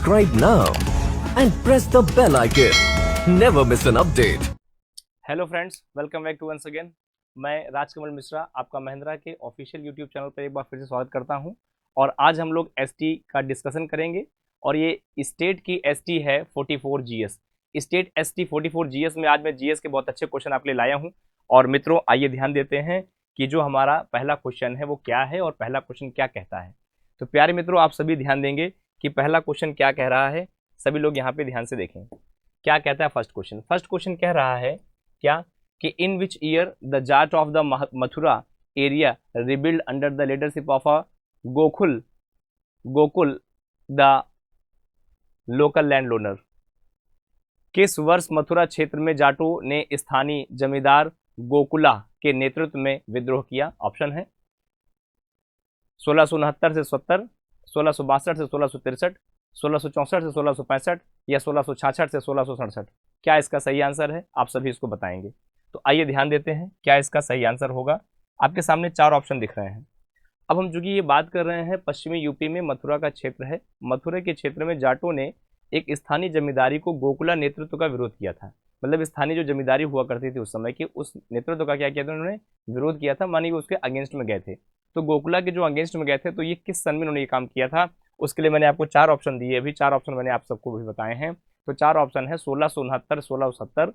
Subscribe now and press the bell icon. Never miss an update. Hello friends, welcome back to once again. मैं राजकमल मिश्रा आपका महिंद्रा के official YouTube channel पर एक बार फिर से स्वागत करता हूं। और आज हम लोग एसटी का डिस्कशन करेंगे और ये स्टेट की एसटी है 44 जीएस। स्टेट एसटी 44 जीएस में आज मैं जीएस के बहुत अच्छे क्वेश्चन आपके लिए लाया हूं। और मित्रों, आइए ध्यान देते हैं कि जो हमारा पहला क्वेश्चन है वो क्या है और पहला क्वेश्चन क्या कहता है। तो प्यारे मित्रों, आप सभी ध्यान देंगे कि पहला क्वेश्चन क्या कह रहा है। सभी लोग यहाँ पे ध्यान से देखें क्या कहता है फर्स्ट क्वेश्चन। फर्स्ट क्वेश्चन कह रहा है क्या कि in which year the Jat of the Mathura area rebuild under the leadership of a Gokul the local land loner. किस वर्ष मथुरा क्षेत्र में जाटों ने स्थानीय जमींदार गोकुला के नेतृत्व में विद्रोह किया। ऑप्शन है 1669 से 70, 1662 से 1663, 1664 से 1665 या 1666 से 1667। क्या इसका सही आंसर है, आप सभी इसको बताएंगे। तो आइए ध्यान देते हैं क्या इसका सही आंसर होगा। आपके सामने चार ऑप्शन दिख रहे हैं। अब हम चूंकि ये बात कर रहे हैं पश्चिमी यूपी में मथुरा का क्षेत्र है। मथुरा के क्षेत्र में जाटों ने एक स्थानीय जमींदारी को गोकुला नेतृत्व का विरोध किया था। मतलब स्थानीय जो जमींदारी हुआ करती थी उस समय की, उस नेतृत्व का क्या किया था उन्होंने, विरोध किया था। मानिए उसके अगेंस्ट में गए थे। तो गोकुला के जो अगेंस्ट में गए थे, तो ये किस सन में उन्होंने ये काम किया था, उसके लिए मैंने आपको चार ऑप्शन दिए। अभी चार ऑप्शन मैंने आप सबको भी बताए हैं। तो चार ऑप्शन है 1669, 1670,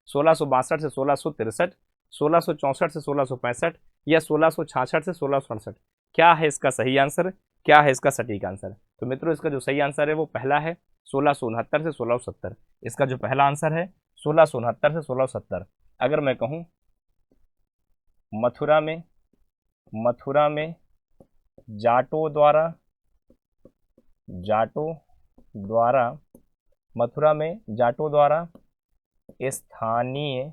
1662 से 1663, 1664 से 1665 या 1666 से 1667। क्या है इसका सही आंसर, क्या है इसका सटीक आंसर। तो मित्रों, इसका जो सही आंसर है वो पहला है 1669 से 1670। इसका जो पहला आंसर है 1669 से 1670। अगर मैं कहूँ मथुरा में जाटों द्वारा मथुरा में जाटों द्वारा स्थानीय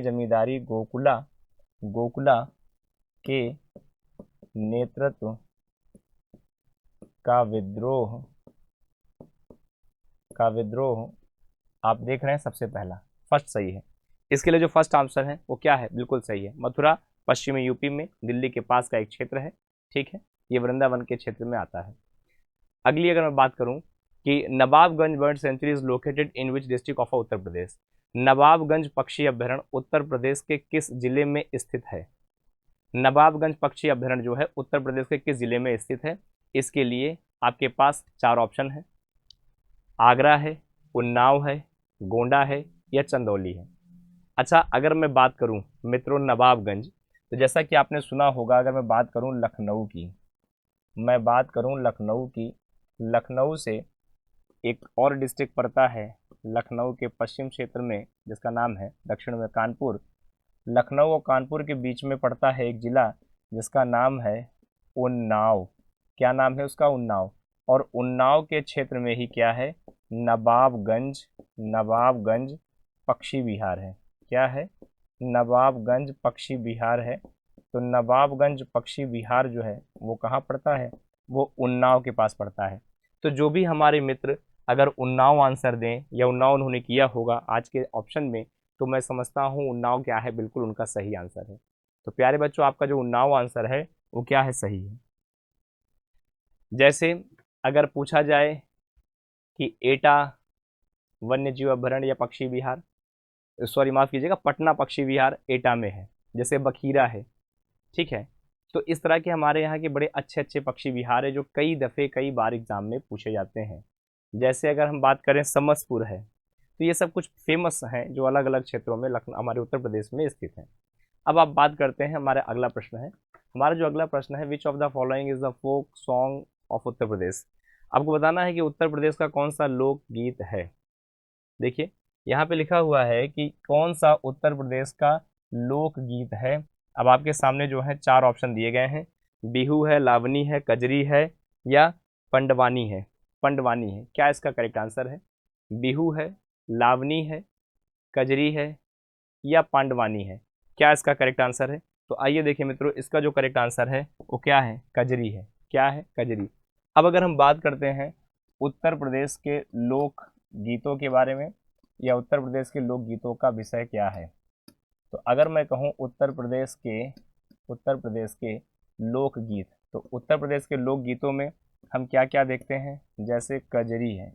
जमींदारी गोकुला के नेतृत्व का विद्रोह आप देख रहे हैं। सबसे पहला फर्स्ट सही है। इसके लिए जो फर्स्ट आंसर है वो क्या है, बिल्कुल सही है। मथुरा पश्चिमी यूपी में दिल्ली के पास का एक क्षेत्र है। ठीक है, ये वृंदावन के क्षेत्र में आता है। अगली अगर मैं बात करूं कि Nawabganj bird sanctuary is located in which district of Uttar Pradesh. Nawabganj पक्षी अभ्यारण्य उत्तर प्रदेश के किस जिले में स्थित है। नवाबगंज पक्षी अभ्यारण्य जो है उत्तर प्रदेश के किस जिले में स्थित है। इसके लिए आपके पास चार ऑप्शन है। आगरा है, उन्नाव है, गोंडा है या चंदौली है। अच्छा, अगर मैं बात करूं मित्रों नवाबगंज, तो जैसा कि आपने सुना होगा, अगर मैं बात करूं लखनऊ की, लखनऊ से एक और डिस्ट्रिक्ट पड़ता है लखनऊ के पश्चिम क्षेत्र में, जिसका नाम है दक्षिण में कानपुर। लखनऊ और कानपुर के बीच में पड़ता है एक जिला जिसका नाम है उन्नाव। क्या नाम है उसका, उन्नाव। और उन्नाव के क्षेत्र में ही क्या है, नवाबगंज पक्षी विहार है। क्या है, नवाबगंज पक्षी विहार है। तो नवाबगंज पक्षी विहार जो है वो कहाँ पड़ता है, वो उन्नाव के पास पड़ता है। तो जो भी हमारे मित्र अगर उन्नाव आंसर दें या उन्नाव उन्होंने किया होगा आज के ऑप्शन में, तो मैं समझता हूँ उन्नाव क्या है, बिल्कुल उनका सही आंसर है। तो प्यारे बच्चों, आपका जो उन्नाव आंसर है वो क्या है, सही है। जैसे अगर पूछा जाए कि एटा वन्य जीव अभ्यारण्य या पक्षी विहार, सॉरी माफ कीजिएगा, पटना पक्षी विहार एटा में है, जैसे बखीरा है। ठीक है, तो इस तरह के हमारे यहाँ के बड़े अच्छे अच्छे पक्षी विहार है जो कई बार एग्जाम में पूछे जाते हैं। जैसे अगर हम बात करें समसपुर है, तो ये सब कुछ फेमस हैं जो अलग अलग क्षेत्रों में हमारे उत्तर प्रदेश में स्थित हैं। अब आप बात करते हैं, हमारा अगला प्रश्न है। हमारा जो अगला प्रश्न है, which of the following is the folk song of Uttar Pradesh. आपको बताना है कि उत्तर प्रदेश का कौन सा लोकगीत है। देखिए यहाँ पे लिखा हुआ है कि कौन सा उत्तर प्रदेश का लोकगीत है। अब आपके सामने जो है चार ऑप्शन दिए गए हैं। बिहू है, लावनी है, कजरी है या पंडवानी है। पंडवानी है, क्या इसका करेक्ट आंसर है। बिहू है, लावनी है, कजरी है या पांडवानी है, क्या इसका करेक्ट आंसर है। तो आइए देखिए मित्रों, इसका जो करेक्ट आंसर है वो क्या है, कजरी है। क्या है, कजरी। अब अगर हम बात करते हैं उत्तर प्रदेश के लोक गीतों के बारे में, या उत्तर प्रदेश के लोक गीतों का विषय क्या है, तो अगर मैं कहूँ उत्तर प्रदेश के लोकगीत, तो उत्तर प्रदेश के लोकगीतों में हम क्या क्या देखते हैं, जैसे कजरी है,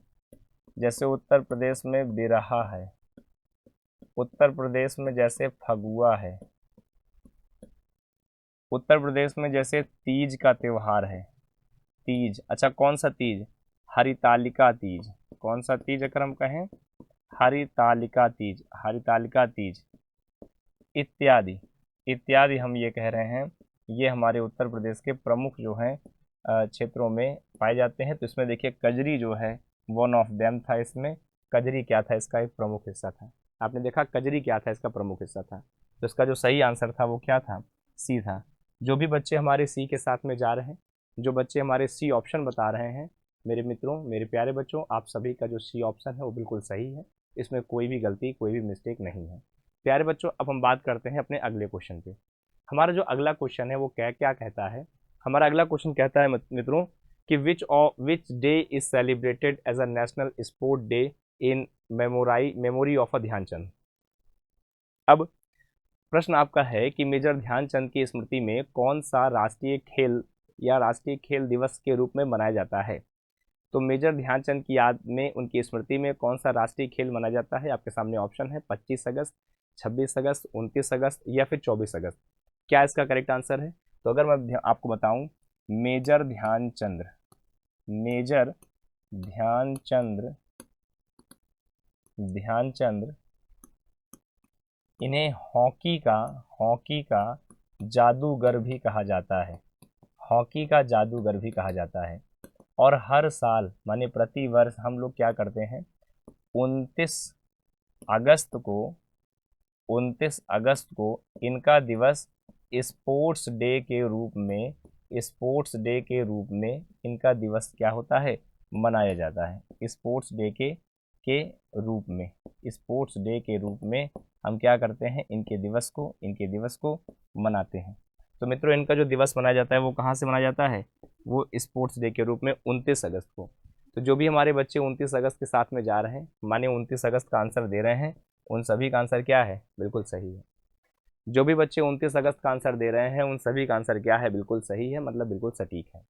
जैसे उत्तर प्रदेश में बिरहा है, उत्तर प्रदेश में जैसे फगुआ है, उत्तर प्रदेश में जैसे तीज का त्योहार है, तीज, अच्छा कौन सा तीज, हरितालिका तीज, कौन सा तीज अगर हम कहें, हरितालिका तीज, हरितालिका तीज इत्यादि इत्यादि हम ये कह रहे हैं, ये हमारे उत्तर प्रदेश के प्रमुख जो हैं क्षेत्रों में पाए जाते हैं। तो इसमें देखिए कजरी जो है वन ऑफ देम था, इसमें कजरी क्या था, इसका एक प्रमुख हिस्सा था। आपने देखा कजरी क्या था, इसका प्रमुख हिस्सा था। तो इसका जो सही आंसर था वो क्या था, सी था। जो भी बच्चे हमारे सी के साथ में जा रहे हैं, जो बच्चे हमारे सी ऑप्शन बता रहे हैं, मेरे मित्रों, मेरे प्यारे बच्चों, आप सभी का जो सी ऑप्शन है वो बिल्कुल सही है, इसमें कोई भी गलती, कोई भी मिस्टेक नहीं है। प्यारे बच्चों, अब हम बात करते हैं अपने अगले क्वेश्चन पे। हमारा जो अगला क्वेश्चन है वो क्या क्या कहता है, हमारा अगला क्वेश्चन कहता है मित्रों कि which day is celebrated as a national sport day in memory of a Dhyanchand. अब प्रश्न आपका है कि मेजर ध्यानचंद की स्मृति में कौन सा राष्ट्रीय खेल या राष्ट्रीय खेल दिवस के रूप में मनाया जाता है। तो मेजर ध्यानचंद की याद में, उनकी स्मृति में कौन सा राष्ट्रीय खेल मनाया जाता है। आपके सामने ऑप्शन है 25 अगस्त, 26 अगस्त, 29 अगस्त या फिर 24 अगस्त। क्या इसका करेक्ट आंसर है। तो अगर मैं आपको बताऊं, मेजर ध्यानचंद, मेजर ध्यानचंद ध्यानचंद इन्हें हॉकी का जादूगर भी कहा जाता है, हॉकी का जादूगर भी कहा जाता है। और हर साल माने प्रति वर्ष हम लोग क्या करते हैं, 29 अगस्त को 29 अगस्त को इनका दिवस स्पोर्ट्स डे के रूप में, स्पोर्ट्स डे के रूप में इनका दिवस क्या होता है, मनाया जाता है। स्पोर्ट्स डे के रूप में, स्पोर्ट्स डे के रूप में हम क्या करते हैं, इनके दिवस को मनाते हैं। तो मित्रों, इनका जो दिवस मनाया जाता है वो कहाँ से मनाया जाता है, वो स्पोर्ट्स डे के रूप में 29 अगस्त को। तो जो भी हमारे बच्चे 29 अगस्त के साथ में जा रहे हैं, माने 29 अगस्त का आंसर दे रहे हैं, उन सभी का आंसर क्या है, बिल्कुल सही है। जो भी बच्चे 29 अगस्त का आंसर दे रहे हैं, उन सभी का आंसर क्या है, बिल्कुल सही है, मतलब बिल्कुल सटीक है।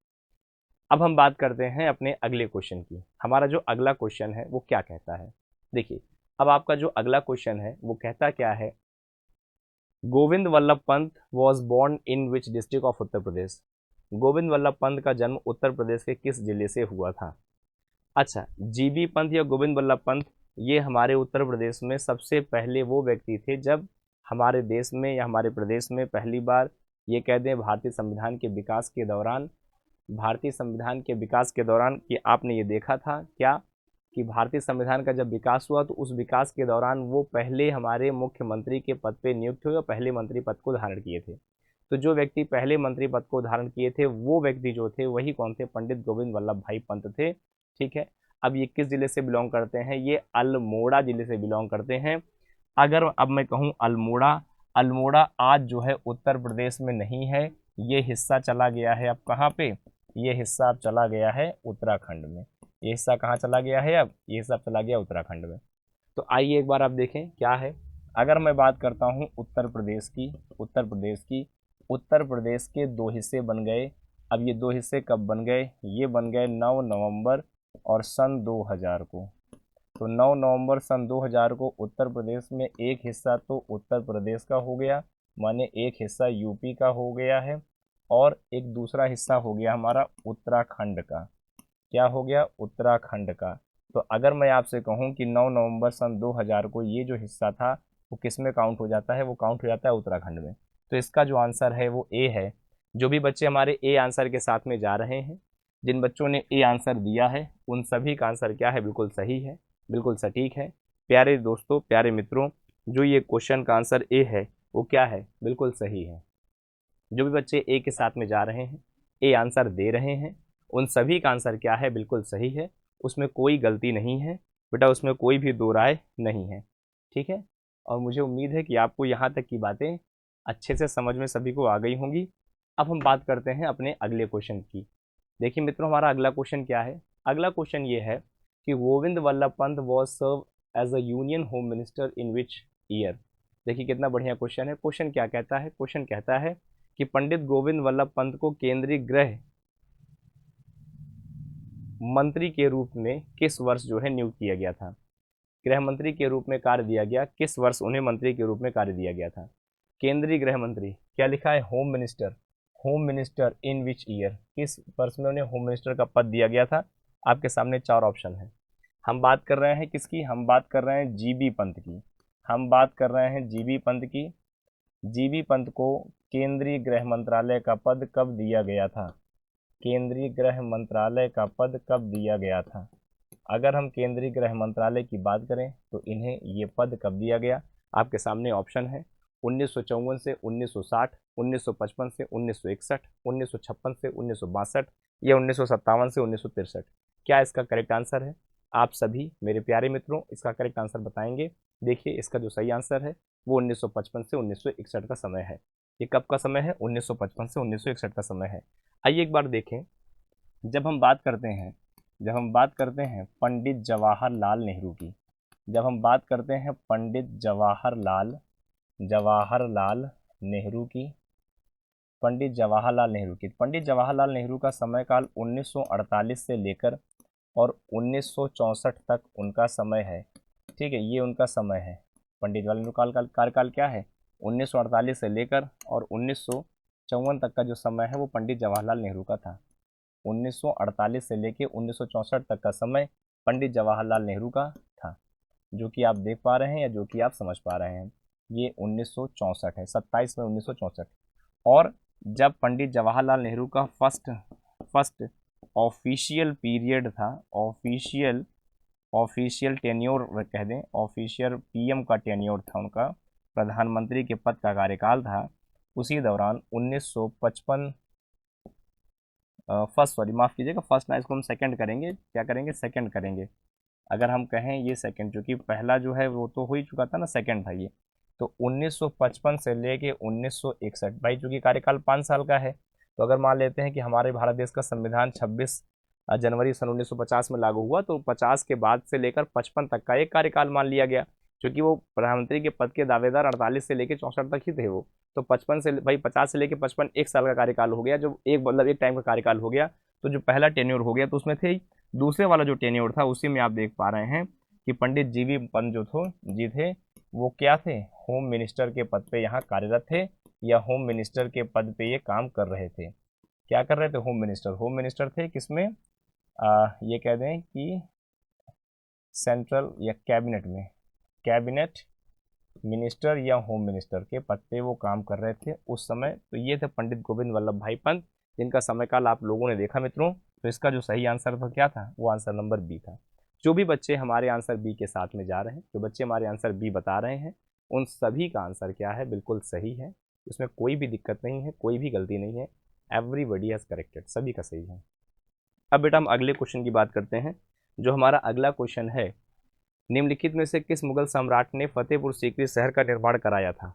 अब हम बात करते हैं अपने अगले क्वेश्चन की। हमारा जो अगला क्वेश्चन है वो क्या कहता है, देखिए अब आपका जो अगला क्वेश्चन है वो कहता क्या है, Govind Vallabh Pant was born in which district of Uttar Pradesh. Govind Vallabh Pant का जन्म उत्तर प्रदेश के किस जिले से हुआ था। अच्छा, जीबी पंत या गोविंद वल्लभ पंत, ये हमारे उत्तर प्रदेश में सबसे पहले वो व्यक्ति थे जब हमारे देश में या हमारे प्रदेश में पहली बार, ये कह दें भारतीय संविधान के विकास के दौरान, भारतीय संविधान के विकास के दौरान कि आपने ये देखा था क्या कि भारतीय संविधान का जब विकास हुआ तो उस विकास के दौरान वो पहले हमारे मुख्यमंत्री के पद पे नियुक्त हुए और पहले मंत्री पद को धारण किए थे। तो जो व्यक्ति पहले मंत्री पद को धारण किए थे वो व्यक्ति जो थे वही कौन थे, पंडित गोविंद वल्लभ भाई पंत थे। ठीक है, अब ये किस जिले से बिलोंग करते हैं, ये अल्मोड़ा जिले से बिलोंग करते हैं। अगर अब मैं कहूँ अल्मोड़ा, अल्मोड़ा आज जो है उत्तर प्रदेश में नहीं है, ये हिस्सा चला गया है अब कहाँ पे, ये हिस्सा अब चला गया है उत्तराखंड में। ये हिस्सा कहाँ चला गया है, अब ये हिस्सा चला गया उत्तराखंड में। तो आइए एक बार आप देखें क्या है। अगर मैं बात करता हूँ उत्तर प्रदेश की, उत्तर प्रदेश के दो हिस्से बन गए। अब ये दो हिस्से कब बन गए, ये बन गए 9 नवंबर और सन 2000 को। तो 9 नवंबर सन 2000 को उत्तर प्रदेश में एक हिस्सा तो उत्तर प्रदेश का हो गया, माने एक हिस्सा यूपी का हो गया है, और एक दूसरा हिस्सा हो गया हमारा उत्तराखंड का। क्या हो गया, उत्तराखंड का। तो अगर मैं आपसे कहूं कि 9 नवंबर सन 2000 को ये जो हिस्सा था वो किस में काउंट हो जाता है, वो काउंट हो जाता है उत्तराखंड में। तो इसका जो आंसर है वो ए है। जो भी बच्चे हमारे ए आंसर के साथ में जा रहे हैं, जिन बच्चों ने ए आंसर दिया है, उन सभी का आंसर क्या है, बिल्कुल सही है, बिल्कुल सटीक है। प्यारे दोस्तों, प्यारे मित्रों, जो ये क्वेश्चन का आंसर ए है वो क्या है, बिल्कुल सही है। जो भी बच्चे ए के साथ में जा रहे हैं, ए आंसर दे रहे हैं, उन सभी का आंसर क्या है, बिल्कुल सही है। उसमें कोई गलती नहीं है बेटा, उसमें कोई भी दो राय नहीं है। ठीक है, और मुझे उम्मीद है कि आपको यहाँ तक की बातें अच्छे से समझ में सभी को आ गई होंगी। अब हम बात करते हैं अपने अगले क्वेश्चन की। देखिए मित्रों, हमारा अगला क्वेश्चन क्या है। अगला क्वेश्चन ये है कि Govind Vallabh Pant was serve as a union home minister in which year. देखिए कितना बढ़िया क्वेश्चन है। क्वेश्चन क्या कहता है? क्वेश्चन कहता है कि पंडित गोविंद वल्लभ पंत को केंद्रीय गृह मंत्री के रूप में किस वर्ष जो है नियुक्त किया गया था? गृह मंत्री के रूप में कार्य दिया गया, किस वर्ष उन्हें मंत्री के रूप में कार्य दिया गया था? केंद्रीय गृह मंत्री, क्या लिखा है? Home minister. Home minister in which year, किस वर्ष में उन्हें होम मिनिस्टर का पद दिया गया था? आपके सामने 4 ऑप्शन है। हम बात कर रहे हैं किसकी? हम बात कर रहे हैं जीबी पंत की। हम बात कर रहे हैं जीबी पंत की। जीबी पंत को केंद्रीय गृह मंत्रालय का पद कब दिया गया था? केंद्रीय गृह मंत्रालय का पद कब दिया गया था? अगर हम केंद्रीय गृह मंत्रालय की बात करें तो इन्हें ये पद कब दिया गया? आपके सामने ऑप्शन है 1954 से 1960, 1955 से 1961, 1956 से 1962 या 1957 से 1963। क्या इसका करेक्ट आंसर है? आप सभी मेरे प्यारे मित्रों इसका करेक्ट आंसर बताएंगे। देखिए इसका जो सही आंसर है वो 1955 से 1961 का समय है। ये कब का समय है? 1955 से 1961 का समय है। आइए एक बार देखें, जब हम बात करते हैं पंडित जवाहरलाल नेहरू की, जब हम बात करते हैं पंडित जवाहरलाल नेहरू की, पंडित जवाहरलाल नेहरू का समय काल 1948 से लेकर और 1964 तक उनका समय है। ठीक है, ये उनका समय है। पंडित जवाहरलाल नेहरू काल का कार्यकाल क्या है? 1948 से लेकर और 1954 तक का जो समय है वो पंडित जवाहरलाल नेहरू का था। 1948 से लेकर 1964 तक का समय पंडित जवाहरलाल नेहरू का था, जो कि आप देख पा रहे हैं या जो कि आप समझ पा रहे हैं। ये 1964 है, 27 में 1964। और जब पंडित जवाहरलाल नेहरू का फर्स्ट ऑफिशियल पीरियड था, ऑफिशियल टेन्योर कह दें, ऑफिशियल पीएम का टेन्योर था उनका, प्रधानमंत्री के पद का कार्यकाल था, उसी दौरान 1955 माफ़ कीजिएगा, फर्स्ट ना, इसको हम सेकंड करेंगे। क्या करेंगे? सेकंड करेंगे। अगर हम कहें ये सेकंड, क्योंकि पहला जो है वो तो हो ही चुका था ना, सेकंड था ये। तो 1955 से लेके 1961, भाई चूंकि कार्यकाल 5 साल का है, तो अगर मान लेते हैं कि हमारे भारत देश का संविधान 26 जनवरी सन 1950 में लागू हुआ, तो 50 के बाद से लेकर 55 तक का एक कार्यकाल मान लिया गया, क्योंकि वो प्रधानमंत्री के पद के दावेदार 48 से लेकर 64 तक ही थे वो। तो 55 से भाई 50 से लेकर 55 एक साल का कार्यकाल हो गया, जो एक मतलब एक टाइम का कार्यकाल हो गया। तो जो पहला टेन्योर हो गया तो उसमें थे ही। दूसरे वाला जो टेन्योर था उसी में आप देख पा रहे हैं कि पंडित जीवी पंत जो थे वो क्या थे? होम मिनिस्टर के पद पे यहाँ कार्यरत थे, या होम मिनिस्टर के पद पे ये काम कर रहे थे। क्या कर रहे थे? होम मिनिस्टर थे किसमें? ये कह दें कि सेंट्रल या कैबिनेट में, कैबिनेट मिनिस्टर या होम मिनिस्टर के पद पे वो काम कर रहे थे उस समय। तो ये थे पंडित गोविंद वल्लभ भाई पंत, जिनका समय काल आप लोगों ने देखा मित्रों। तो इसका जो सही आंसर था क्या था? वो आंसर नंबर बी था। जो भी बच्चे हमारे आंसर बी के साथ में जा रहे हैं, जो बच्चे हमारे आंसर बी बता रहे हैं, उन सभी का आंसर क्या है? बिल्कुल सही है। इसमें कोई भी दिक्कत नहीं है, कोई भी गलती नहीं है। एवरीबडी हैज़ करेक्टेड, सभी का सही है। अब बेटा हम अगले क्वेश्चन की बात करते हैं। जो हमारा अगला क्वेश्चन है, निम्नलिखित में से किस मुगल सम्राट ने फतेहपुर सीकरी शहर का निर्माण कराया था?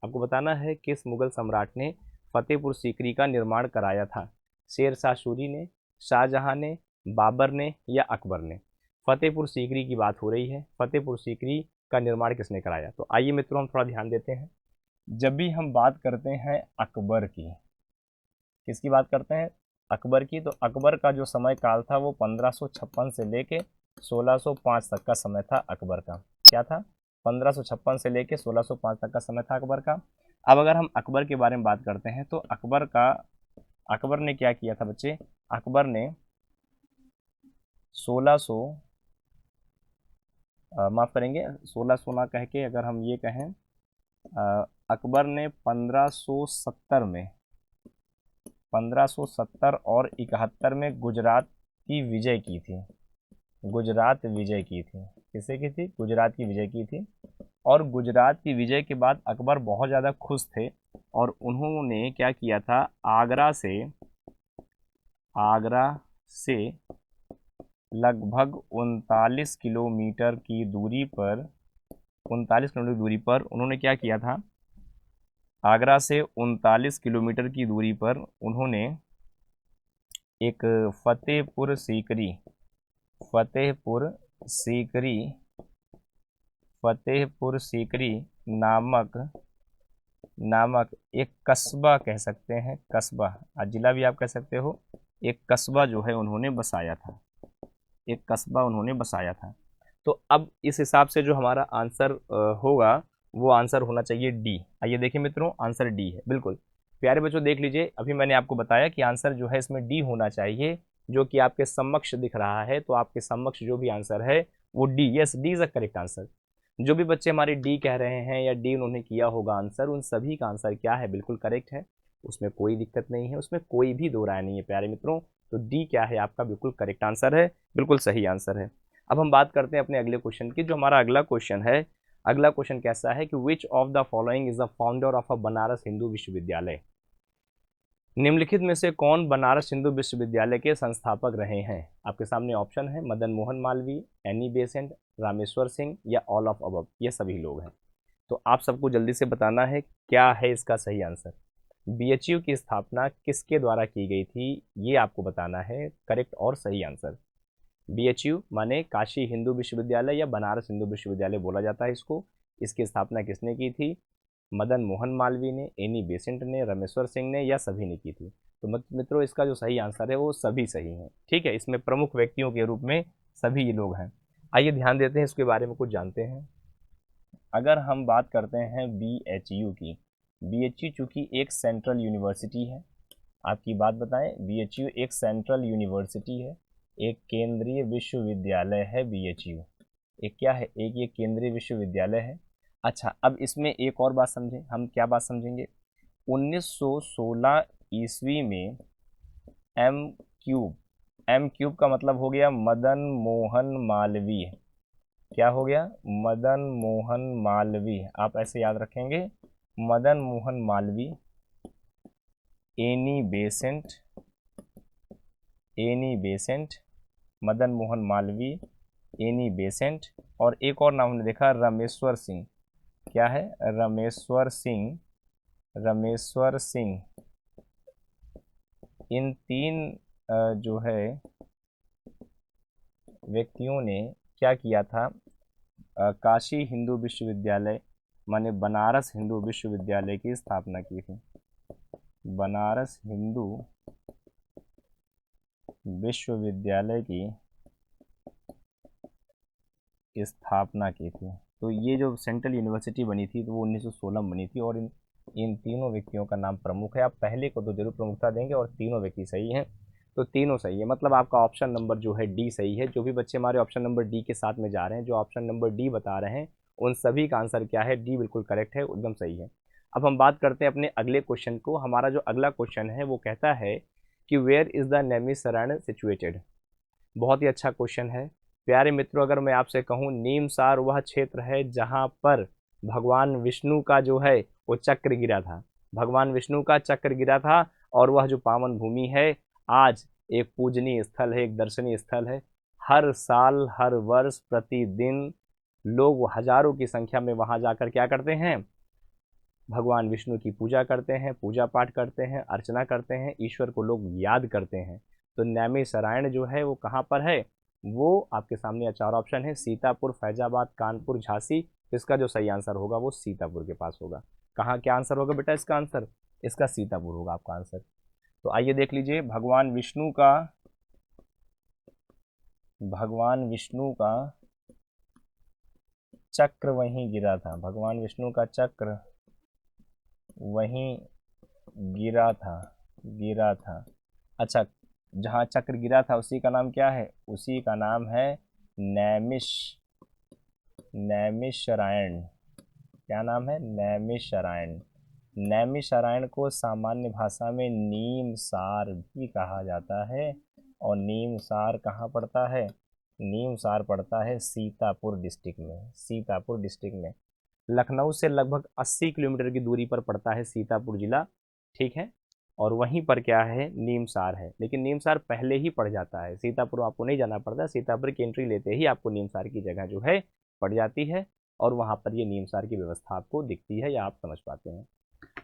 आपको बताना है किस मुगल सम्राट ने फतेहपुर सीकरी का निर्माण कराया था। शेर शाह सूरी ने, शाहजहां ने, बाबर ने या अकबर ने? फतेहपुर सीकरी की बात हो रही है। फतेहपुर सीकरी का निर्माण किसने कराया? तो आइए मित्रों हम थोड़ा ध्यान देते हैं। जब भी हम बात करते हैं अकबर की, किसकी बात करते हैं? अकबर की। तो अकबर का जो समय काल था वो 1556 से लेके 1605 तक का समय था अकबर का। क्या था? 1556 से लेके 1605 तक का समय था अकबर का। अब अगर हम अकबर के बारे में बात करते हैं तो अकबर ने क्या किया था बच्चे? अकबर ने 1600 माफ़ करेंगे 1600 ना कह के अगर हम ये कहें, अकबर ने 1570 और 71 में गुजरात की विजय की थी। गुजरात विजय की थी। किसे की थी? गुजरात की विजय की थी। और गुजरात की विजय के बाद अकबर बहुत ज़्यादा खुश थे और उन्होंने क्या किया था? आगरा से लगभग 39 किलोमीटर की दूरी पर उन्होंने क्या किया था? आगरा से 39 किलोमीटर की दूरी पर उन्होंने एक फतेहपुर सीकरी फतेहपुर सीकरी नामक एक कस्बा कह सकते हैं, कस्बा, जिला भी आप कह सकते हो, एक कस्बा जो है उन्होंने बसाया था, एक कस्बा उन्होंने बसाया था। तो अब इस हिसाब से जो हमारा आंसर होगा वो आंसर होना चाहिए डी। आइए देखिए मित्रों, आंसर डी है बिल्कुल। प्यारे बच्चों देख लीजिए, अभी मैंने आपको बताया कि आंसर जो है इसमें डी होना चाहिए, जो कि आपके समक्ष दिख रहा है। तो आपके समक्ष जो भी आंसर है वो D, yes D is a correct answer. जो भी बच्चे हमारे डी कह रहे हैं या डी उन्होंने किया होगा आंसर, उन सभी का आंसर क्या है, बिल्कुल करेक्ट है, उसमें कोई दिक्कत नहीं है, उसमें कोई भी दो राय नहीं है प्यारे मित्रों। तो डी क्या है आपका बिल्कुल करेक्ट आंसर है, बिल्कुल सही आंसर है। अब हम बात करते हैं अपने अगले क्वेश्चन की। जो हमारा अगला क्वेश्चन है, अगला क्वेश्चन कैसा है कि which of the following is the founder of a Banaras Hindu विश्वविद्यालय। निम्नलिखित में से कौन बनारस हिंदू विश्वविद्यालय के संस्थापक रहे हैं। आपके सामने ऑप्शन है मदन मोहन मालवीय, एनी बेसेंट, रामेश्वर सिंह या ऑल ऑफ अबव, ये सभी लोग हैं। तो आप सबको जल्दी से बताना है क्या है इसका सही आंसर। बीएचयू की स्थापना किसके द्वारा की गई थी, ये आपको बताना है करेक्ट और सही आंसर। बीएचयू माने काशी हिंदू विश्वविद्यालय या बनारस हिंदू विश्वविद्यालय बोला जाता है इसको। इसकी स्थापना किसने की थी, मदन मोहन मालवीय ने, एनी बेसेंट ने, रामेश्वर सिंह ने या सभी ने की थी। तो मित्रों इसका जो सही आंसर है वो सभी सही हैं, ठीक है। इसमें प्रमुख व्यक्तियों के रूप में सभी ये लोग हैं। आइए ध्यान देते हैं, इसके बारे में कुछ जानते हैं। अगर हम बात करते हैं बीएचयू की, बीएचयू चूँकि एक सेंट्रल यूनिवर्सिटी है, आपकी बात बताएं, बीएचयू एक सेंट्रल यूनिवर्सिटी है, एक केंद्रीय विश्वविद्यालय है बीएचयू। एक क्या है, एक ये केंद्रीय विश्वविद्यालय है। अच्छा, अब इसमें एक और बात समझें, हम क्या बात समझेंगे। 1916 ईस्वी में एम क्यूब का मतलब हो गया मदन मोहन मालवीय। क्या हो गया, मदन मोहन मालवीय, आप ऐसे याद रखेंगे, Madan Mohan Malviya, Annie Besant, Madan Mohan Malviya, Annie Besant, और एक और नाम हमने देखा रामेश्वर सिंह। क्या है, रामेश्वर सिंह। इन तीन जो है व्यक्तियों ने क्या किया था, काशी हिंदू विश्वविद्यालय माने बनारस हिंदू विश्वविद्यालय की स्थापना की थी। बनारस हिंदू विश्वविद्यालय की स्थापना की थी। तो ये जो सेंट्रल यूनिवर्सिटी बनी थी तो वो 1916 में बनी थी, और इन तीनों व्यक्तियों का नाम प्रमुख है। आप पहले को तो जरूर प्रमुखता देंगे, और तीनों व्यक्ति सही हैं, तो तीनों सही है, मतलब आपका ऑप्शन नंबर जो है डी सही है। जो भी बच्चे हमारे ऑप्शन नंबर डी के साथ में जा रहे हैं, जो ऑप्शन नंबर डी बता रहे हैं, उन सभी का आंसर क्या है, डी बिल्कुल करेक्ट है, एकदम सही है। अब हम बात करते हैं अपने अगले क्वेश्चन को। हमारा जो अगला क्वेश्चन है वो कहता है कि where is the Naimisharanya situated. बहुत ही अच्छा क्वेश्चन है प्यारे मित्रों। अगर मैं आपसे कहूँ, नीमसार वह क्षेत्र है जहाँ पर भगवान विष्णु का जो है वो चक्र गिरा था, भगवान विष्णु का चक्र गिरा था, और वह जो पावन भूमि है आज एक पूजनीय स्थल है, एक दर्शनीय स्थल है। हर साल, हर वर्ष, प्रतिदिन लोग हजारों की संख्या में वहाँ जाकर क्या करते हैं, भगवान विष्णु की पूजा करते हैं, पूजा पाठ करते हैं, अर्चना करते हैं, ईश्वर को लोग याद करते हैं। तो नैमिषारण्य जो है वो कहाँ पर है, वो आपके सामने चार ऑप्शन है, सीतापुर, फैजाबाद, कानपुर, झांसी। तो इसका जो सही आंसर होगा वो सीतापुर के पास होगा। कहाँ क्या आंसर होगा बेटा इसका आंसर, इसका सीतापुर होगा आपका आंसर। तो आइए देख लीजिए, भगवान विष्णु का चक्र वहीं गिरा था, भगवान विष्णु का चक्र वहीं गिरा था। अच्छा, जहाँ चक्र गिरा था उसी का नाम क्या है, उसी का नाम है नैमिषारण्य। क्या नाम है, नैमिषारण्य। नैमिषारण्य को सामान्य भाषा में नीमसार भी कहा जाता है, और नीमसार कहाँ पड़ता है, नीमसार पड़ता है सीतापुर डिस्ट्रिक्ट में। लखनऊ से लगभग 80 किलोमीटर की दूरी पर पड़ता है सीतापुर जिला, ठीक है। और वहीं पर क्या है, नीमसार है। लेकिन नीमसार पहले ही पड़ जाता है, सीतापुर आपको नहीं जाना पड़ता, सीतापुर की एंट्री लेते ही आपको नीमसार की जगह जो है पड़ जाती है, और वहाँ पर ये नीमसार की व्यवस्था आपको दिखती है या आप समझ पाते हैं।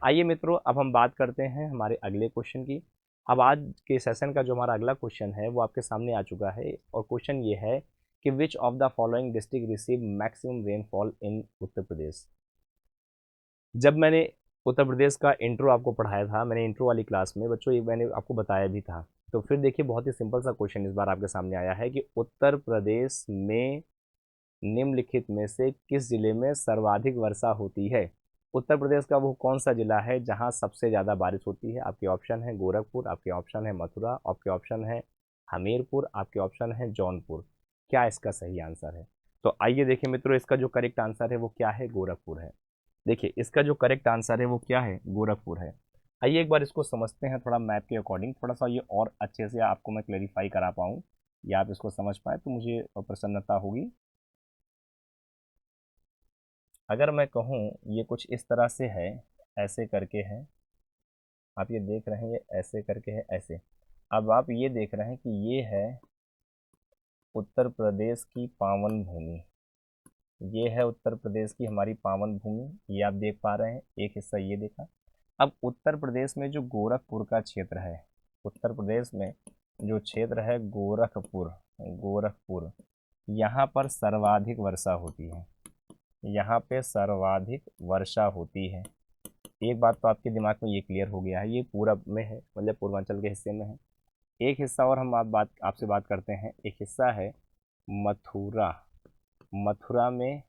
आइए मित्रों, अब हम बात करते हैं हमारे अगले क्वेश्चन की। अब आज के सेशन का जो हमारा अगला क्वेश्चन है वो आपके सामने आ चुका है, और क्वेश्चन ये है कि which of the following district receive maximum rainfall in Uttar Pradesh. जब मैंने उत्तर प्रदेश का इंट्रो आपको पढ़ाया था, मैंने इंट्रो वाली क्लास में बच्चों ये मैंने आपको बताया भी था। तो फिर देखिए बहुत ही सिंपल सा क्वेश्चन इस बार आपके सामने आया है कि उत्तर प्रदेश में निम्नलिखित में से किस जिले में सर्वाधिक वर्षा होती है। उत्तर प्रदेश का वो कौन सा जिला है जहां सबसे ज़्यादा बारिश होती है। आपके ऑप्शन है गोरखपुर, आपके ऑप्शन है मथुरा, आपके ऑप्शन है हमीरपुर, आपके ऑप्शन है जौनपुर। क्या इसका सही आंसर है? तो आइए देखें मित्रों, इसका जो करेक्ट आंसर है वो क्या है, गोरखपुर है। देखिए इसका जो करेक्ट आंसर है वो क्या है, गोरखपुर है। आइए एक बार इसको समझते हैं थोड़ा मैप के अकॉर्डिंग, थोड़ा सा ये और अच्छे से आपको मैं क्लेरिफाई करा पाऊँ या आप इसको समझ पाए तो मुझे प्रसन्नता होगी। अगर मैं कहूँ ये कुछ इस तरह से है, ऐसे करके है, आप ये देख रहे हैं ये ऐसे करके है, ऐसे। अब आप ये देख रहे हैं कि ये है उत्तर प्रदेश की पावन भूमि, ये है उत्तर प्रदेश की हमारी पावन भूमि, ये आप देख पा रहे हैं, एक हिस्सा ये देखा। अब उत्तर प्रदेश में जो गोरखपुर का क्षेत्र है, उत्तर प्रदेश में जो क्षेत्र है गोरखपुर, गोरखपुर, यहाँ पर सर्वाधिक वर्षा होती है, यहाँ पे सर्वाधिक वर्षा होती है। एक बात तो आपके दिमाग में ये क्लियर हो गया है, ये पूरब में है, मतलब पूर्वांचल के हिस्से में है। एक हिस्सा और हम आपसे बात करते हैं, एक हिस्सा है मथुरा, मथुरा में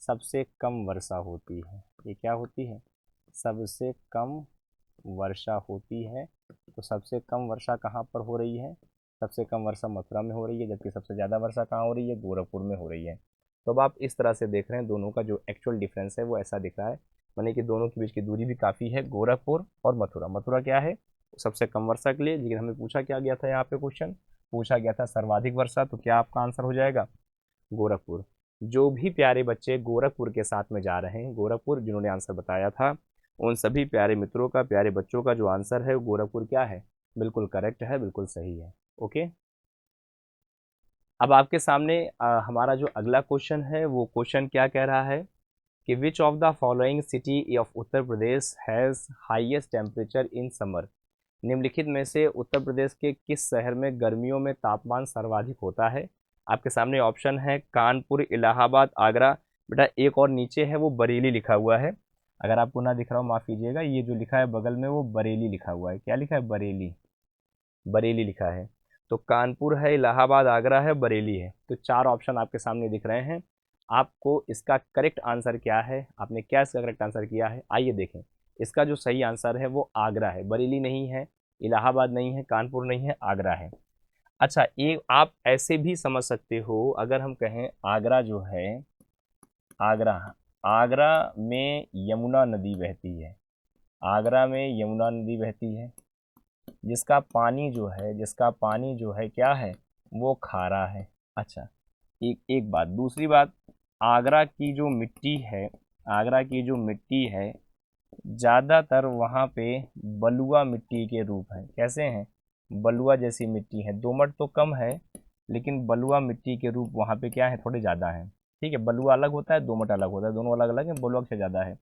सबसे कम वर्षा होती है। ये क्या होती है, सबसे कम वर्षा होती है। तो सबसे कम वर्षा कहाँ पर हो रही है, सबसे कम वर्षा मथुरा में हो रही है, जबकि सबसे ज़्यादा वर्षा कहाँ हो रही है, गोरखपुर में हो रही है। तो अब आप इस तरह से देख रहे हैं दोनों का जो एक्चुअल डिफरेंस है वो ऐसा दिख रहा है, माने कि दोनों के बीच की दूरी भी काफ़ी है, गोरखपुर और मथुरा। मथुरा क्या है, सबसे कम वर्षा के लिए, लेकिन हमें पूछा क्या गया था, यहाँ पे क्वेश्चन पूछा गया था सर्वाधिक वर्षा, तो क्या आपका आंसर हो जाएगा गोरखपुर। जो भी प्यारे बच्चे गोरखपुर के साथ में जा रहे हैं, गोरखपुर जिन्होंने आंसर बताया था, उन सभी प्यारे मित्रों का, प्यारे बच्चों का जो आंसर है गोरखपुर क्या है, बिल्कुल करेक्ट है, बिल्कुल सही है। ओके, अब आपके सामने हमारा जो अगला क्वेश्चन है वो क्वेश्चन क्या कह रहा है कि which of the following city of Uttar Pradesh has highest temperature in summer. निम्नलिखित में से उत्तर प्रदेश के किस शहर में गर्मियों में तापमान सर्वाधिक होता है। आपके सामने ऑप्शन है कानपुर, इलाहाबाद, आगरा। बेटा एक और नीचे है वो बरेली लिखा हुआ है, अगर आपको ना दिख रहा हो माफ़ कीजिएगा, ये जो लिखा है बगल में वो बरेली लिखा हुआ है। क्या लिखा है, बरेली, बरेली लिखा है। तो कानपुर है, इलाहाबाद, आगरा है, बरेली है। तो चार ऑप्शन आपके सामने दिख रहे हैं। आपको इसका करेक्ट आंसर क्या है, आपने क्या इसका करेक्ट आंसर किया है, आइए देखें। इसका जो सही आंसर है वो आगरा है, बरेली नहीं है, इलाहाबाद नहीं है, कानपुर नहीं है, आगरा है। अच्छा, एक आप ऐसे भी समझ सकते हो, अगर हम कहें आगरा जो है, आगरा, आगरा में यमुना नदी बहती है, आगरा में यमुना नदी बहती है, जिसका पानी जो है, जिसका पानी जो है क्या है, वो खारा है। अच्छा, एक बात, दूसरी बात, आगरा की जो मिट्टी है, आगरा की जो मिट्टी है ज़्यादातर वहाँ पे बलुआ मिट्टी के रूप है। कैसे हैं, बलुआ जैसी मिट्टी है, दोमट तो कम है लेकिन बलुआ मिट्टी के रूप वहाँ पे क्या है, थोड़े ज़्यादा हैं। ठीक है, बलुआ अलग होता है, दोमट अलग होता है, दोनों अलग अलग हैं, बलुआ से ज़्यादा है।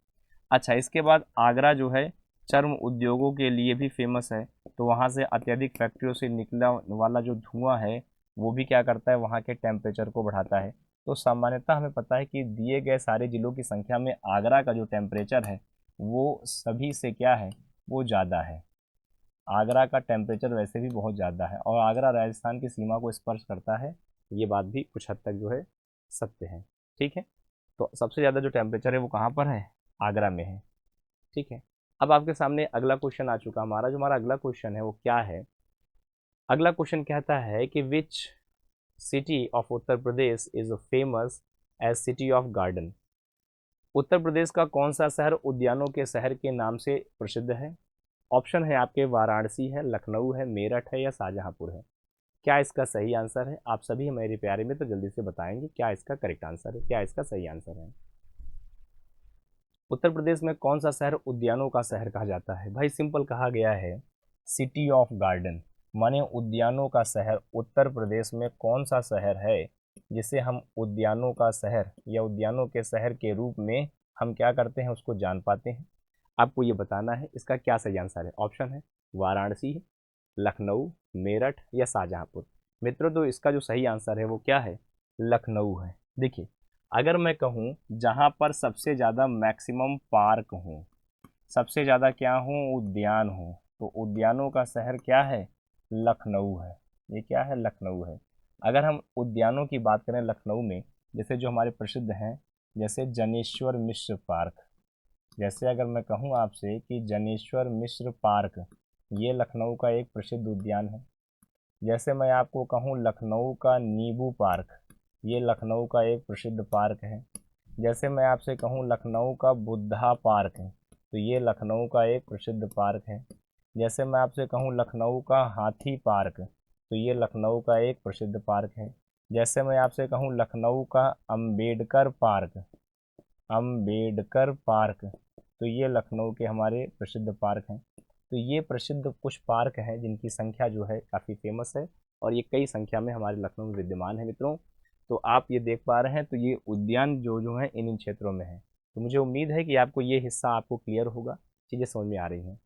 अच्छा, इसके बाद आगरा जो है चर्म उद्योगों के लिए भी फेमस है, तो वहाँ से अत्यधिक फैक्ट्रियों से निकला वाला जो धुआं है वो भी क्या करता है, वहाँ के टेम्परेचर को बढ़ाता है। तो सामान्यतः हमें पता है कि दिए गए सारे ज़िलों की संख्या में आगरा का जो टेम्परेचर है वो सभी से क्या है, वो ज़्यादा है। आगरा का टेम्परेचर वैसे भी बहुत ज़्यादा है और आगरा राजस्थान की सीमा को स्पर्श करता है, ये बात भी कुछ हद तक जो है सत्य है। ठीक है, तो सबसे ज़्यादा जो टेम्परेचर है वो कहाँ पर है, आगरा में है। ठीक है, अब आपके सामने अगला क्वेश्चन आ चुका हमारा, जो हमारा अगला क्वेश्चन है वो क्या है, अगला क्वेश्चन कहता है कि which city of Uttar Pradesh is famous as city of garden. Uttar Pradesh का कौन सा शहर उद्यानों के शहर के नाम से प्रसिद्ध है। ऑप्शन है आपके वाराणसी है, लखनऊ है, मेरठ है या शाहजहांपुर है। क्या इसका सही आंसर है, आप सभी हमारे प्यारे में तो जल्दी से बताएंगे क्या इसका करेक्ट आंसर है, क्या इसका सही आंसर है। उत्तर प्रदेश में कौन सा शहर उद्यानों का शहर कहा जाता है। भाई सिंपल कहा गया है सिटी ऑफ गार्डन, माने उद्यानों का शहर। उत्तर प्रदेश में कौन सा शहर है जिसे हम उद्यानों का शहर या उद्यानों के शहर के रूप में हम क्या करते हैं, उसको जान पाते हैं। आपको ये बताना है इसका क्या सही आंसर है। ऑप्शन है वाराणसी, लखनऊ, मेरठ या शाहजहांपुर। मित्रों तो इसका जो सही आंसर है वो क्या है, लखनऊ है। देखिए, अगर मैं कहूँ जहाँ पर सबसे ज़्यादा मैक्सिमम पार्क हो, सबसे ज़्यादा क्या हो, उद्यान हो, तो उद्यानों का शहर क्या है, लखनऊ है। ये क्या है, लखनऊ है। अगर हम उद्यानों की बात करें लखनऊ में, जैसे जो हमारे प्रसिद्ध हैं, जैसे जनेश्वर मिश्र पार्क, जैसे अगर मैं कहूँ आपसे कि जनेश्वर मिश्र पार्क, ये लखनऊ का एक प्रसिद्ध उद्यान है। जैसे मैं आपको कहूँ लखनऊ का नींबू पार्क, ये लखनऊ का एक प्रसिद्ध पार्क है। जैसे मैं आपसे कहूँ लखनऊ का बुद्धा पार्क है, तो ये लखनऊ का एक प्रसिद्ध पार्क है। जैसे मैं आपसे कहूँ लखनऊ का हाथी पार्क, तो ये लखनऊ का एक प्रसिद्ध पार्क है। जैसे मैं आपसे कहूँ लखनऊ का अम्बेडकर पार्क, अम्बेडकर पार्क, तो ये लखनऊ के हमारे प्रसिद्ध पार्क हैं। तो ये प्रसिद्ध कुछ पार्क हैं जिनकी संख्या जो है काफ़ी फेमस है, और ये कई संख्या में हमारे लखनऊ में विद्यमान है मित्रों। तो आप ये देख पा रहे हैं, तो ये उद्यान जो जो है इन इन क्षेत्रों में है। तो मुझे उम्मीद है कि आपको ये हिस्सा आपको क्लियर होगा, चीज़ें समझ में आ रही हैं।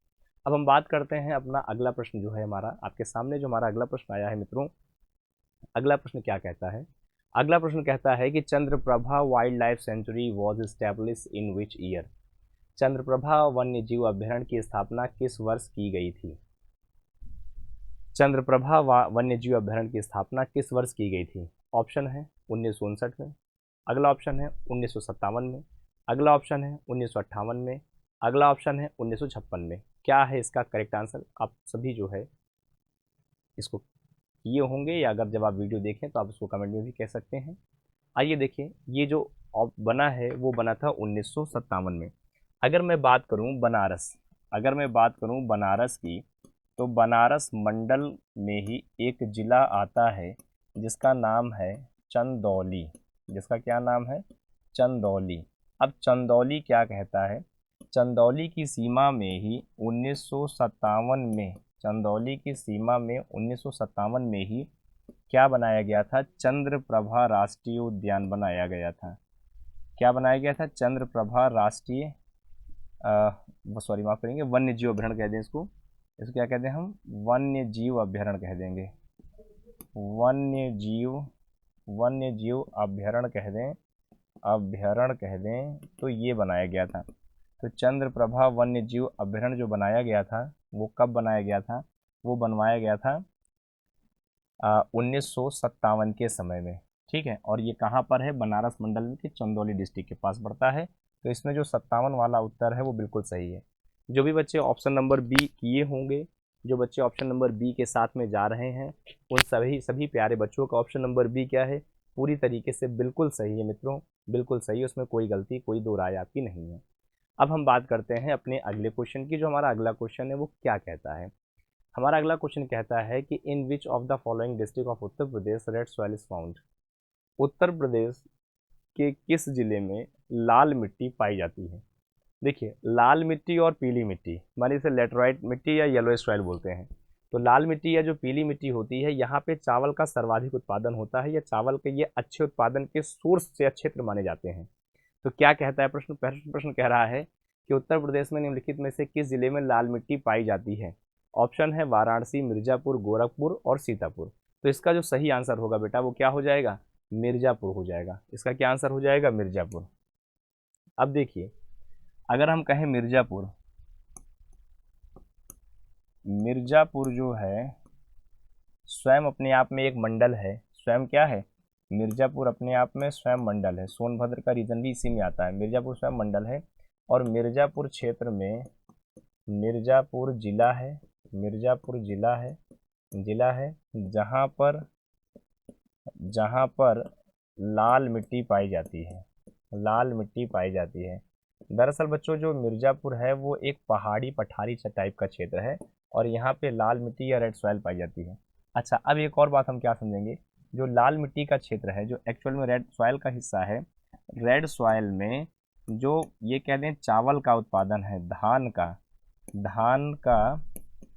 अब हम बात करते हैं अपना अगला प्रश्न जो है हमारा, आपके सामने जो हमारा अगला प्रश्न आया है मित्रों, अगला प्रश्न क्या कहता है। अगला प्रश्न कहता है कि Chandraprabha wild life sanctuary was establish in which year. Chandraprabha वन्य जीव अभ्यारण्य की स्थापना किस वर्ष की गई थी। चंद्रप्रभा वन्य जीव अभ्यारण्य की स्थापना किस वर्ष की गई थी। ऑप्शन है 1959 में, अगला ऑप्शन है 1957 में, अगला ऑप्शन है 1958 में, अगला ऑप्शन है 1956 में। क्या है इसका करेक्ट आंसर। आप सभी जो है इसको किए होंगे, या अगर जब आप वीडियो देखें तो आप उसको कमेंट में भी कह सकते हैं। आइए देखिए, ये जो बना है वो बना था 1957 में। अगर मैं बात करूं बनारस, अगर मैं बात करूं बनारस की, तो बनारस मंडल में ही एक ज़िला आता है जिसका नाम है चंदौली। जिसका क्या नाम है, चंदौली। अब चंदौली क्या कहता है, चंदौली की सीमा में ही 1957 में, चंदौली की सीमा में 1957 में ही क्या बनाया गया था, चंद्रप्रभा राष्ट्रीय उद्यान बनाया गया था। क्या बनाया गया था, चंद्रप्रभा राष्ट्रीय सॉरी माफ करेंगे, वन्य जीव अभ्यारण्य कह दें इसको। इसको क्या कहते हैं हम, वन्य जीव अभ्यारण्य कह देंगे। वन्य जीव अभ्यारण्य कह दें, अभ्यारण्य कह दें। तो ये बनाया गया था। तो चंद्रप्रभा वन्य जीव अभ्यारण्य जो बनाया गया था वो कब बनाया गया था, वो बनवाया गया था 1957 के समय में। ठीक है, और ये कहाँ पर है, बनारस मंडल के चंदौली डिस्ट्रिक्ट के पास पड़ता है। तो इसमें जो 57 वाला उत्तर है वो बिल्कुल सही है। जो भी बच्चे ऑप्शन नंबर बी किए होंगे, जो बच्चे ऑप्शन नंबर बी के साथ में जा रहे हैं, उन सभी प्यारे बच्चों का ऑप्शन नंबर बी क्या है, पूरी तरीके से बिल्कुल सही है मित्रों, बिल्कुल सही है। उसमें कोई गलती, कोई दो राय आपकी नहीं है। अब हम बात करते हैं अपने अगले क्वेश्चन की। जो हमारा अगला क्वेश्चन है वो क्या कहता है। हमारा अगला क्वेश्चन कहता है कि in which of the following district of Uttar Pradesh red soil is found. Uttar Pradesh के किस जिले में लाल मिट्टी पाई जाती है। देखिए, लाल मिट्टी और पीली मिट्टी, माने इसे लेटराइट मिट्टी या येलो सॉइल बोलते हैं। तो लाल मिट्टी या जो पीली मिट्टी होती है, यहाँ पे चावल का सर्वाधिक उत्पादन होता है, या चावल के ये अच्छे उत्पादन के सोर्स से क्षेत्र माने जाते हैं। तो क्या कहता है प्रश्न, प्रश्न कह रहा है कि उत्तर प्रदेश में निम्नलिखित में से किस जिले में लाल मिट्टी पाई जाती है। ऑप्शन है वाराणसी, मिर्जापुर, गोरखपुर और सीतापुर। तो इसका जो सही आंसर होगा बेटा वो क्या हो जाएगा, मिर्जापुर हो जाएगा। इसका क्या आंसर हो जाएगा, मिर्जापुर। अब देखिए, अगर हम कहें मिर्जापुर, मिर्जापुर जो है स्वयं अपने आप में एक मंडल है। स्वयं क्या है, मिर्जापुर अपने आप में स्वयं मंडल है। सोनभद्र का रीजन भी इसी में आता है। मिर्जापुर स्वयं मंडल है, और मिर्जापुर क्षेत्र में मिर्जापुर जिला है, मिर्जापुर जिला है जहाँ पर लाल मिट्टी पाई जाती है, लाल मिट्टी पाई जाती है। दरअसल बच्चों जो मिर्जापुर है वो एक पहाड़ी पठारी टाइप का क्षेत्र है, और यहाँ पे लाल मिट्टी या रेड सॉइल पाई जाती है। अच्छा, अब एक और बात हम क्या समझेंगे, जो लाल मिट्टी का क्षेत्र है, जो एक्चुअल में रेड सॉइल का हिस्सा है, रेड सॉइल में जो ये कह दें चावल का उत्पादन है, धान का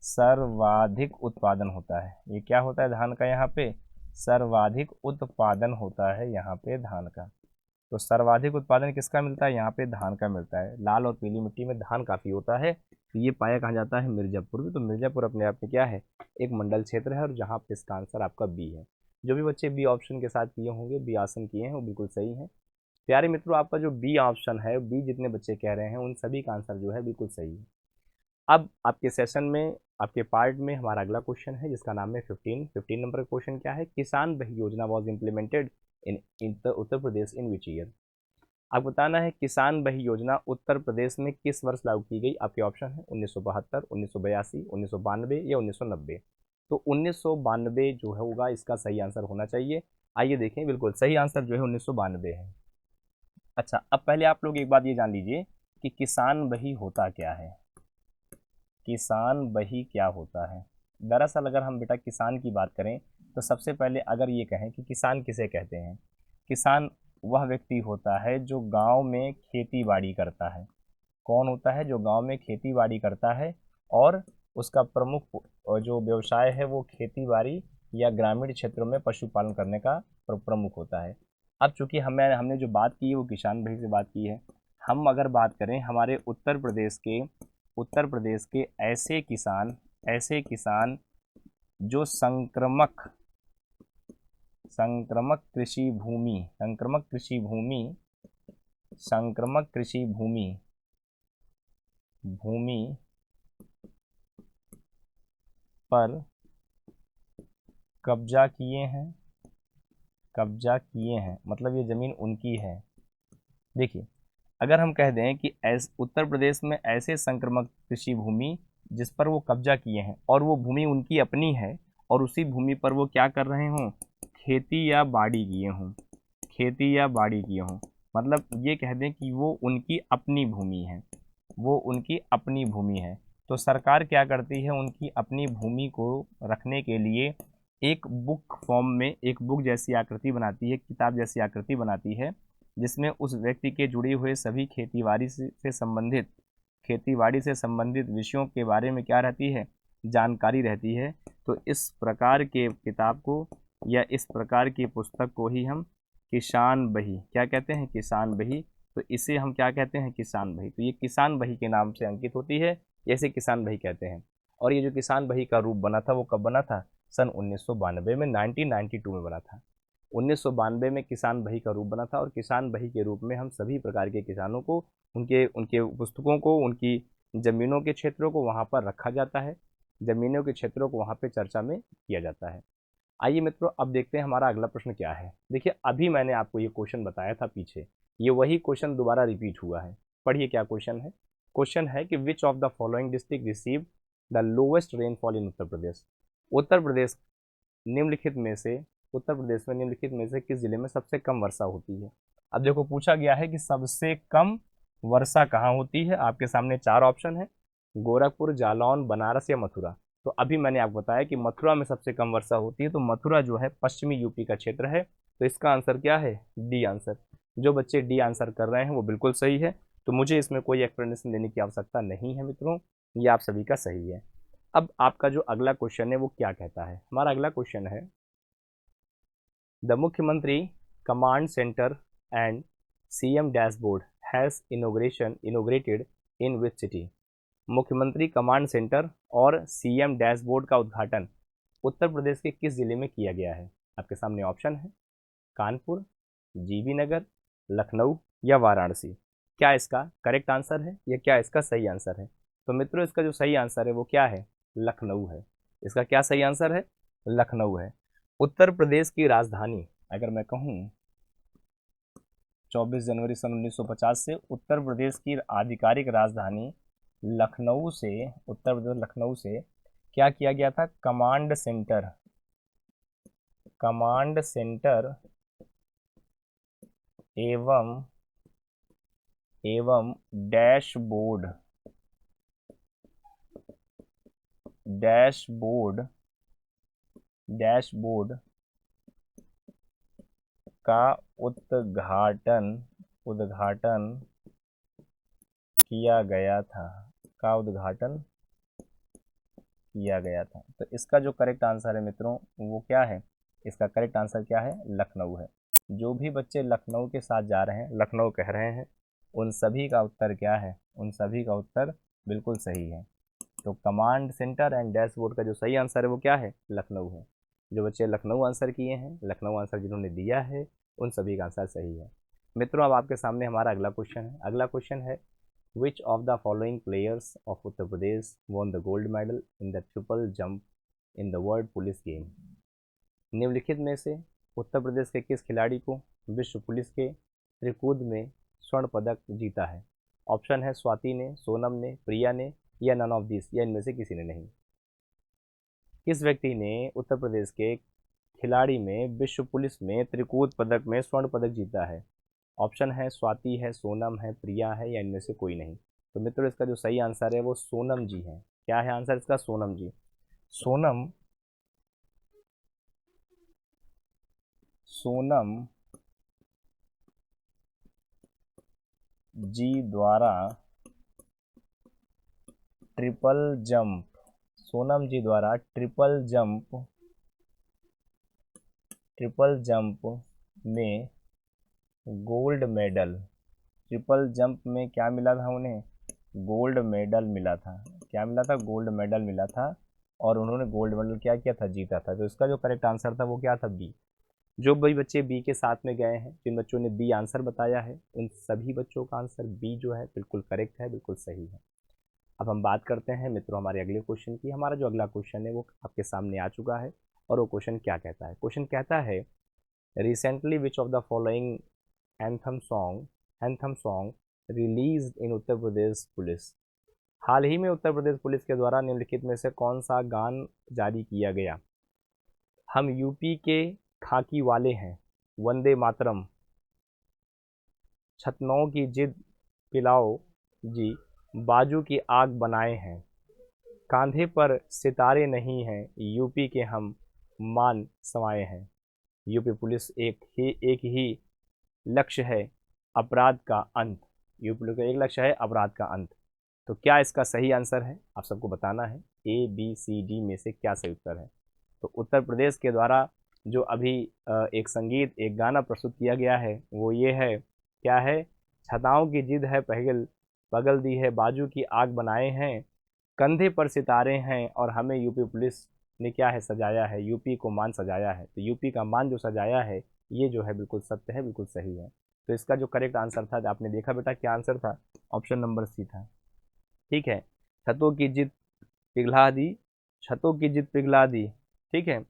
सर्वाधिक उत्पादन होता है। ये क्या होता है, धान का यहाँ पे सर्वाधिक उत्पादन होता है यहाँ पे धान का। तो सर्वाधिक उत्पादन किसका मिलता है? यहाँ पे धान का मिलता है। लाल और पीली मिट्टी में धान काफ़ी होता है, तो ये पाया कहाँ जाता है? मिर्जापुर में। तो मिर्जापुर अपने आप में क्या है? एक मंडल क्षेत्र है, और जहाँ पे इसका आंसर आपका बी है। जो भी बच्चे बी ऑप्शन के साथ किए होंगे, बी आसन किए हैं, वो बिल्कुल सही है। प्यारे मित्रों, आपका जो बी ऑप्शन है, बी जितने बच्चे कह रहे हैं उन सभी का आंसर जो है बिल्कुल सही है। अब आपके सेशन में, आपके पार्ट में हमारा अगला क्वेश्चन है जिसका नाम है 15 नंबर का क्वेश्चन क्या है? किसान बही योजना was implemented in Uttar Pradesh in which year? आपको बताना है किसान बही योजना उत्तर प्रदेश में किस वर्ष लागू की गई। आपके ऑप्शन है 1972, 1982, 1992 या 1990। तो 1992 जो है होगा इसका सही आंसर होना चाहिए। आइए देखें, बिल्कुल सही आंसर जो है 1992 है। अच्छा, अब पहले आप लोग एक बात ये जान लीजिए कि किसान बही होता क्या है। किसान बही क्या होता है? दरअसल अगर हम बेटा किसान की बात करें तो सबसे पहले अगर ये कहें कि किसान किसे कहते हैं, किसान वह व्यक्ति होता है जो गांव में खेती बाड़ी करता है। कौन होता है? जो गांव में खेती बाड़ी करता है, और उसका प्रमुख जो व्यवसाय है वो खेती बाड़ी या ग्रामीण क्षेत्रों में पशुपालन करने का प्रमुख होता है। अब चूंकि हमने जो बात की है वो किसान भाई से बात की है। हम अगर बात करें हमारे उत्तर प्रदेश के ऐसे किसान जो संक्रमक कृषि भूमि पर कब्जा किए हैं, मतलब ये ज़मीन उनकी है। देखिए, अगर हम कह दें कि उत्तर प्रदेश में ऐसे संक्रमक कृषि भूमि जिस पर वो कब्जा किए हैं और वो भूमि उनकी अपनी है, और उसी भूमि पर वो क्या कर रहे हों? खेती या बाड़ी किए हों, मतलब ये कह दें कि वो उनकी अपनी भूमि है। तो सरकार क्या करती है? उनकी अपनी भूमि को रखने के लिए एक बुक जैसी आकृति बनाती है, किताब जैसी आकृति बनाती है, जिसमें उस व्यक्ति के जुड़े हुए सभी खेतीबाड़ी से संबंधित विषयों के बारे में क्या रहती है? जानकारी रहती है। तो इस प्रकार के किताब को या इस प्रकार की पुस्तक को ही हम किसान बही क्या कहते हैं? किसान बही। तो इसे हम क्या कहते हैं? किसान बही। तो ये किसान बही के नाम से अंकित होती है, ऐसे किसान बही कहते हैं। और ये जो किसान बही का रूप बना था वो कब बना था? सन 1992 में, 1992 में बना था। 1992 में किसान बही का रूप बना था, और किसान बही के रूप में हम सभी प्रकार के किसानों को, उनके उनके पुस्तकों को, उनकी ज़मीनों के क्षेत्रों को वहाँ पर रखा जाता है, ज़मीनों के क्षेत्रों को वहाँ पे चर्चा में किया जाता है। आइए मित्रों, अब देखते हैं हमारा अगला प्रश्न क्या है। देखिए, अभी मैंने आपको ये क्वेश्चन बताया था पीछे, ये वही क्वेश्चन दोबारा रिपीट हुआ है। पढ़िए क्या क्वेश्चन है। क्वेश्चन है कि which of the following district receive the lowest rainfall in Uttar Pradesh? Uttar Pradesh निम्नलिखित में से उत्तर प्रदेश में निम्नलिखित में से किस जिले में सबसे कम वर्षा होती है? अब देखो, पूछा गया है कि सबसे कम वर्षा कहाँ होती है। आपके सामने चार ऑप्शन है: गोरखपुर, जालौन, बनारस या मथुरा। तो अभी मैंने आपको बताया कि मथुरा में सबसे कम वर्षा होती है। तो मथुरा जो है पश्चिमी यूपी का क्षेत्र है। तो इसका आंसर क्या है? D answer. जो बच्चे डी आंसर कर रहे हैं वो बिल्कुल सही है। तो मुझे इसमें कोई एक्सप्लेनेशन देने की आवश्यकता नहीं है मित्रों, ये आप सभी का सही है। अब आपका जो अगला क्वेश्चन है वो क्या कहता है? हमारा अगला क्वेश्चन है, द मुख्यमंत्री command centre and CM dashboard has inaugurated in which city? मुख्यमंत्री कमांड सेंटर और सीएम डैशबोर्ड का उद्घाटन उत्तर प्रदेश के किस जिले में किया गया है? आपके सामने ऑप्शन है: कानपुर, जीबी नगर, लखनऊ या वाराणसी। क्या इसका करेक्ट आंसर है या क्या इसका सही आंसर है? तो मित्रों, इसका जो सही आंसर है वो क्या है? लखनऊ है। इसका क्या सही आंसर है? लखनऊ है। उत्तर प्रदेश की राजधानी अगर मैं कहूँ, 24 जनवरी सन 1950 से उत्तर प्रदेश की आधिकारिक राजधानी उत्तर प्रदेश लखनऊ से क्या किया गया था? कमांड सेंटर एवं डैशबोर्ड का उद्घाटन किया गया था। तो इसका जो करेक्ट आंसर है मित्रों वो क्या है? इसका करेक्ट आंसर क्या है? लखनऊ है। जो भी बच्चे लखनऊ के साथ जा रहे हैं, लखनऊ कह रहे हैं, उन सभी का उत्तर क्या है? उन सभी का उत्तर बिल्कुल सही है। तो कमांड सेंटर एंड डैशबोर्ड का जो सही आंसर है वो क्या है? लखनऊ है। जो बच्चे लखनऊ आंसर किए हैं, लखनऊ आंसर जिन्होंने दिया है, उन सभी का आंसर सही है। मित्रों, अब आपके सामने हमारा अगला क्वेश्चन है। अगला क्वेश्चन है, which of the following players of Uttar Pradesh won the gold medal in the triple jump in the world police game? निम्नलिखित में से उत्तर प्रदेश के किस खिलाड़ी को विश्व पुलिस के त्रिकूद में स्वर्ण पदक जीता है? ऑप्शन है स्वाति ने, सोनम ने, प्रिया ने, या नन ऑफ दिस, या इनमें से किसी ने नहीं। किस व्यक्ति ने उत्तर प्रदेश के खिलाड़ी में विश्व पुलिस में त्रिकूद पदक में स्वर्ण पदक जीता है? ऑप्शन है स्वाति है, सोनम है, प्रिया है, या इनमें से कोई नहीं। तो मित्रों, इसका जो सही आंसर है वो सोनम जी है। क्या है आंसर इसका? सोनम जी। सोनम जी द्वारा ट्रिपल जंप, सोनम जी द्वारा ट्रिपल जंप में गोल्ड मेडल, ट्रिपल जंप में क्या मिला था उन्हें? गोल्ड मेडल मिला था। क्या मिला था? गोल्ड मेडल मिला था। और उन्होंने गोल्ड मेडल क्या किया था? जीता था। तो इसका जो करेक्ट आंसर था वो क्या था? बी। जो भी बच्चे बी के साथ में गए हैं, जिन बच्चों ने बी आंसर बताया है, उन सभी बच्चों का आंसर बी जो है बिल्कुल करेक्ट है, बिल्कुल सही है। अब हम बात करते हैं मित्रों हमारे अगले क्वेश्चन की। हमारा जो अगला क्वेश्चन है वो आपके सामने आ चुका है, और वो क्वेश्चन क्या कहता है? क्वेश्चन कहता है, recently which of the following anthem song release in Uttar Pradesh police? हाल ही में उत्तर प्रदेश पुलिस के द्वारा निम्नलिखित में से कौन सा गान जारी किया गया? हम यूपी के खाकी वाले हैं, वंदे मातरम, छतनों की जिद पिलाओ जी, बाजू की आग बनाए हैं, कांधे पर सितारे नहीं हैं, यूपी के हम मान समाये हैं। यूपी पुलिस एक ही लक्ष्य है, अपराध का अंत। यूपी पुलिस का एक लक्ष्य है, अपराध का अंत। तो क्या इसका सही आंसर है? आप सबको बताना है ए बी सी डी में से क्या सही उत्तर है। तो उत्तर प्रदेश के द्वारा जो अभी एक संगीत, एक गाना प्रस्तुत किया गया है वो ये है, क्या है? छताओं की जिद है पहल पगल दी है, बाजू की आग बनाए हैं, कंधे पर सितारे हैं, और हमें यूपी पुलिस ने क्या है? सजाया है, यूपी को मान सजाया है। तो यूपी का मान जो सजाया है ये जो है बिल्कुल सत्य है, बिल्कुल सही है। तो इसका जो करेक्ट आंसर था, आपने देखा बेटा क्या आंसर था? ऑप्शन नंबर सी था। ठीक है, छतों की जिद पिघला दी, छतों की जिद पिघला दी, ठीक है,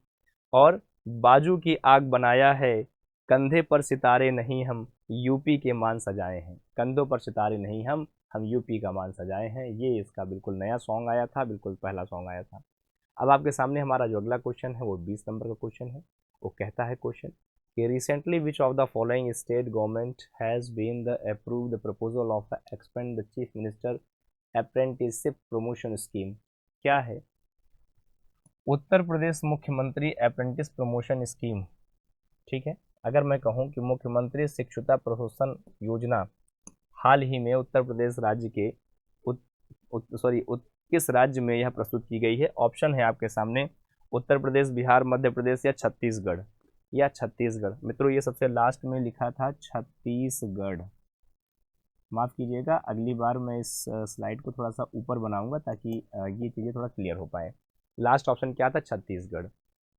और बाजू की आग बनाया है, कंधे पर सितारे नहीं हम यूपी के मान सजाए हैं। कंधों पर सितारे नहीं हम यूपी का मान सजाए हैं। ये इसका बिल्कुल नया सॉन्ग आया था, बिल्कुल पहला सॉन्ग आया था। अब आपके सामने हमारा जो अगला क्वेश्चन है वो 20 नंबर का क्वेश्चन है। वो कहता है क्वेश्चन कि recently which of the following state government has been the approve the proposal of the expand the chief minister apprenticeship promotion scheme? क्या है? उत्तर प्रदेश मुख्यमंत्री अप्रेंटिस प्रमोशन स्कीम। ठीक है, अगर मैं कहूं कि मुख्यमंत्री शिक्षुता प्रोत्साहन योजना हाल ही में उत्तर प्रदेश राज्य के किस राज्य में यह प्रस्तुत की गई है? ऑप्शन है आपके सामने, उत्तर प्रदेश, बिहार, मध्य प्रदेश, या छत्तीसगढ़, या छत्तीसगढ़। मित्रों, ये सबसे लास्ट में लिखा था छत्तीसगढ़। माफ़ कीजिएगा, अगली बार मैं इस स्लाइड को थोड़ा सा ऊपर बनाऊंगा ताकि ये चीज़ें थोड़ा क्लियर हो पाए। लास्ट ऑप्शन क्या था? छत्तीसगढ़।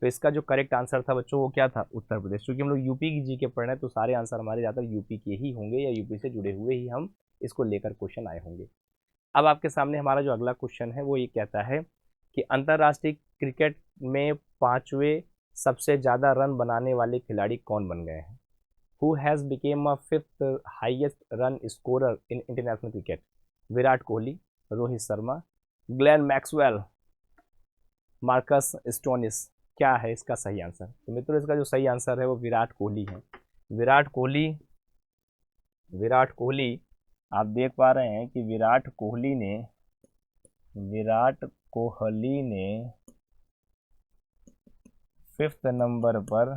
तो इसका जो करेक्ट आंसर था बच्चों वो क्या था? उत्तर प्रदेश। क्योंकि हम लोग यूपी की जी के पढ़ रहे हैं तो सारे आंसर हमारे ज़्यादातर यूपी के ही होंगे, या यूपी से जुड़े हुए ही हम इसको लेकर क्वेश्चन आए होंगे। अब आपके सामने हमारा जो अगला क्वेश्चन है वो ये कहता है कि अंतर्राष्ट्रीय क्रिकेट में 5वें सबसे ज़्यादा रन बनाने वाले खिलाड़ी कौन बन गए हैं? Who has become a 5th highest run scorer in international cricket? Virat Kohli, Rohit Sharma, Glenn Maxwell, Marcus Stoinis. क्या है इसका सही आंसर? तो मित्रों, इसका जो सही आंसर है वो विराट कोहली है। विराट कोहली आप देख पा रहे हैं कि विराट कोहली ने 5th नंबर पर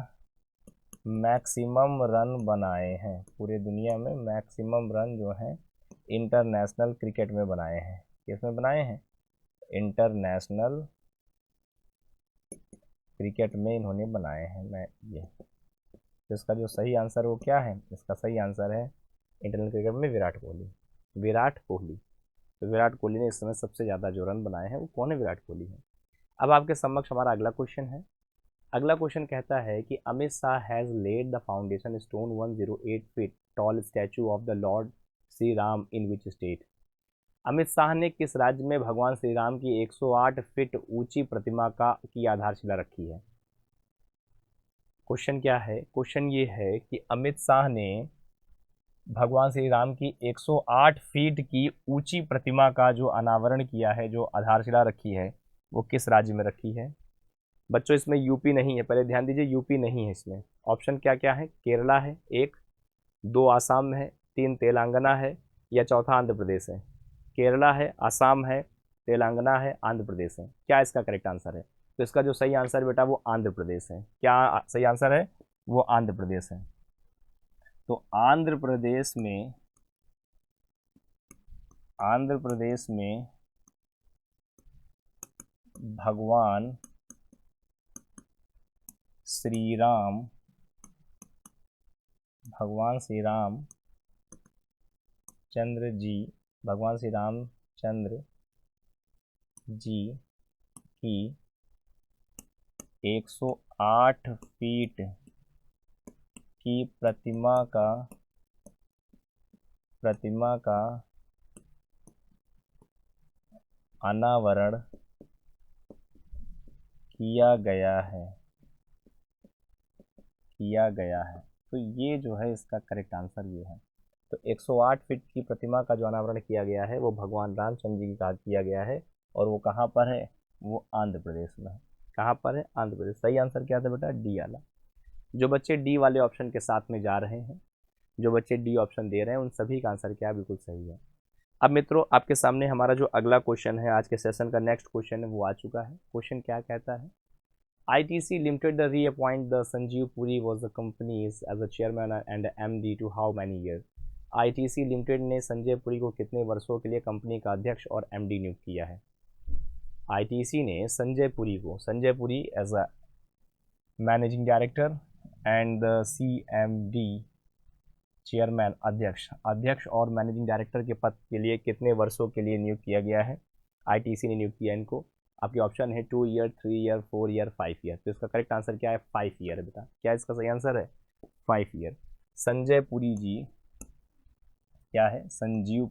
मैक्सिमम रन बनाए हैं। पूरे दुनिया में मैक्सिमम रन जो हैं इंटरनेशनल क्रिकेट में बनाए हैं। किसमें बनाए हैं? इंटरनेशनल क्रिकेट में इन्होंने बनाए हैं। मैं ये तो इसका जो सही आंसर वो क्या है, इसका सही आंसर है इंटरनेशनल क्रिकेट में विराट कोहली। विराट कोहली, तो विराट कोहली ने इस समय सबसे ज़्यादा जो रन बनाए हैं वो कौन है, विराट कोहली है। अब आपके समक्ष हमारा अगला क्वेश्चन है। अगला क्वेश्चन कहता है कि Amit Shah has laid the foundation stone 108 feet tall statue of the lord Shri Ram in which state. Amit Shah ने किस राज्य में भगवान श्री राम की 108 फीट ऊंची प्रतिमा की आधारशिला रखी है। क्वेश्चन क्या है, क्वेश्चन ये है कि अमित शाह ने भगवान श्री राम की 108 फीट की ऊंची प्रतिमा का जो अनावरण किया है, जो आधारशिला रखी है, वो किस राज्य में रखी है। बच्चों इसमें यूपी नहीं है, पहले ध्यान दीजिए, यूपी नहीं है इसमें। ऑप्शन क्या क्या है, केरला है एक, दो आसाम में है, तीन तेलंगाना है, या चौथा आंध्र प्रदेश है। केरला है, आसाम है, तेलंगाना है, आंध्र प्रदेश है। क्या इसका करेक्ट आंसर है, तो इसका जो सही आंसर बेटा वो आंध्र प्रदेश है। क्या सही आंसर है, वो आंध्र प्रदेश है। तो आंध्र प्रदेश में भगवान श्री राम चंद्र जी भगवान श्री रामचंद्र जी की 108 फीट की प्रतिमा का अनावरण किया गया है। तो ये जो है इसका करेक्ट आंसर ये है। तो 108 फीट की प्रतिमा का जो अनावरण किया गया है वो भगवान रामचंद्र जी का किया गया है, और वो कहाँ पर है, वो आंध्र प्रदेश में है। कहाँ पर है, आंध्र प्रदेश। सही आंसर क्या था बेटा, डी वाला। जो बच्चे डी वाले ऑप्शन के साथ में जा रहे हैं, जो बच्चे डी ऑप्शन दे रहे हैं, उन सभी का आंसर क्या बिल्कुल सही है। अब मित्रों आपके सामने हमारा जो अगला क्वेश्चन है, आज के सेशन का नेक्स्ट क्वेश्चन है, वो आ चुका है। क्वेश्चन क्या कहता है, ITC Limited the reappoint the Sanjeev Puri was the company's as a chairman and MD to how many years? ITC Limited ने संजय पुरी को कितने वर्षों के लिए कंपनी का अध्यक्ष और MD नियुक्त किया है। ITC ने Sanjay Puri as a managing director and the CMD chairman अध्यक्ष और मैनेजिंग डायरेक्टर के पद के लिए कितने वर्षों के लिए नियुक्त किया गया है। ITC ने नियुक्त किया इनको। आपके ऑप्शन है 2 ईयर, 3 ईयर, 4 ईयर, 5 ईयर। तो इसका करेक्ट आंसर क्या है, 5 ईयर है बेटा। क्या इसका सही आंसर है, 5 ईयर। संजय पुरी जी क्या है, संजीव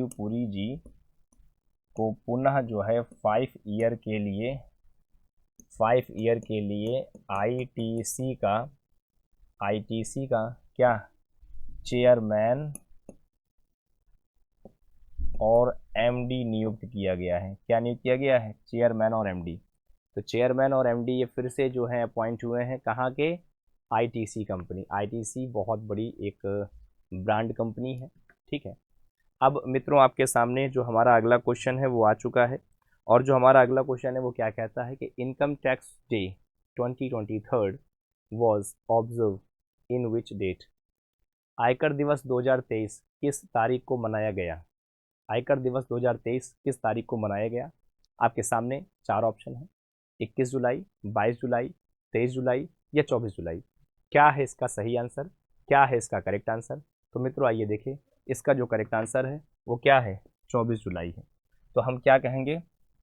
पुरी जी को पुनः जो है 5 ईयर के लिए ITC का क्या, चेयरमैन और MD नियुक्त किया गया है। क्या नियुक्त किया गया है, चेयरमैन और MD। तो चेयरमैन और MD ये फिर से जो है अपॉइंट हुए हैं कहाँ के, ITC कंपनी। ITC बहुत बड़ी एक ब्रांड कंपनी है, ठीक है। अब मित्रों आपके सामने जो हमारा अगला क्वेश्चन है वो आ चुका है, और जो हमारा अगला क्वेश्चन है वो क्या कहता है कि income tax day 2023 was observe in which date. आयकर दिवस 2023 किस तारीख को मनाया गया। आयकर दिवस 2023 किस तारीख को मनाया गया। आपके सामने 4 ऑप्शन है, 21 जुलाई, 22 जुलाई, 23 जुलाई या 24 जुलाई। क्या है इसका सही आंसर, क्या है इसका करेक्ट आंसर। तो मित्रों आइए देखें, इसका जो करेक्ट आंसर है वो क्या है, 24 जुलाई है। तो हम क्या कहेंगे